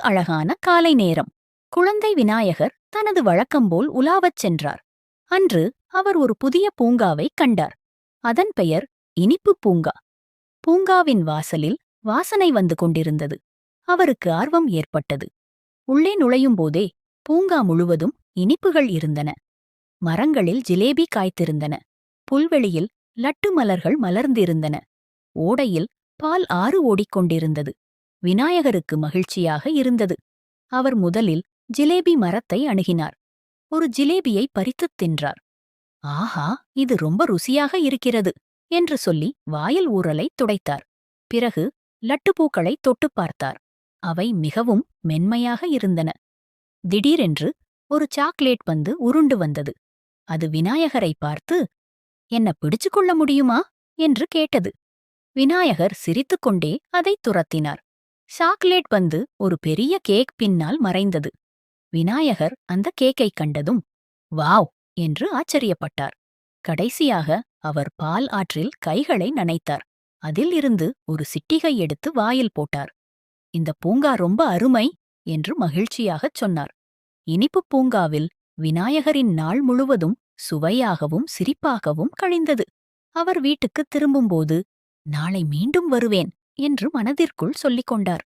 அழகான காலை நேரம். குழந்தை விநாயகர் தனது வழக்கம்போல் உலாவச் சென்றார். அன்று அவர் ஒரு புதிய பூங்காவைக் கண்டார். அதன் பெயர் இனிப்பு பூங்கா. பூங்காவின் வாசலில் வாசனை வந்து கொண்டிருந்தது. அவருக்கு ஆர்வம் ஏற்பட்டது. உள்ளே நுழையும்போதே பூங்கா முழுவதும் இனிப்புகள் இருந்தன. மரங்களில் ஜிலேபி காய்த்திருந்தன. புல்வெளியில் லட்டு மலர்கள் மலர்ந்திருந்தன. ஓடையில் பால் ஆறு ஓடிக்கொண்டிருந்தது. விநாயகருக்கு மகிழ்ச்சியாக இருந்தது. அவர் முதலில் ஜிலேபி மரத்தை அணுகினார். ஒரு ஜிலேபியை பறித்துத் தின்றார். ஆஹா, இது ரொம்ப ருசியாக இருக்கிறது என்று சொல்லி வாயில் ஊறலைத் துடைத்தார். பிறகு லட்டுப்பூக்களை தொட்டுப் பார்த்தார். அவை மிகவும் மென்மையாக இருந்தன. திடீரென்று ஒரு சாக்லேட் பந்து உருண்டு வந்தது. அது விநாயகரை பார்த்து, என்ன பிடிச்சுக் கொள்ள முடியுமா என்று கேட்டது. விநாயகர் சிரித்துக்கொண்டே அதைத் துரத்தினார். சாக்லேட் பந்து ஒரு பெரிய கேக் பின்னால் மறைந்தது. விநாயகர் அந்த கேக்கைக் கண்டதும் வாவ் என்று ஆச்சரியப்பட்டார். கடைசியாக அவர் பால் ஆற்றில் கைகளை நனைத்தார். அதில் இருந்து ஒரு சிட்டிகை எடுத்து வாயில் போட்டார். இந்த பூங்கா ரொம்ப அருமை என்று மகிழ்ச்சியாகச் சொன்னார். இனிப்புப் பூங்காவில் விநாயகரின் நாள் முழுவதும் சுவையாகவும் சிரிப்பாகவும் கழிந்தது. அவர் வீட்டுக்குத் திரும்பும்போது, நாளை மீண்டும் வருவேன் என்று மனதிற்குள் சொல்லிக் கொண்டார்.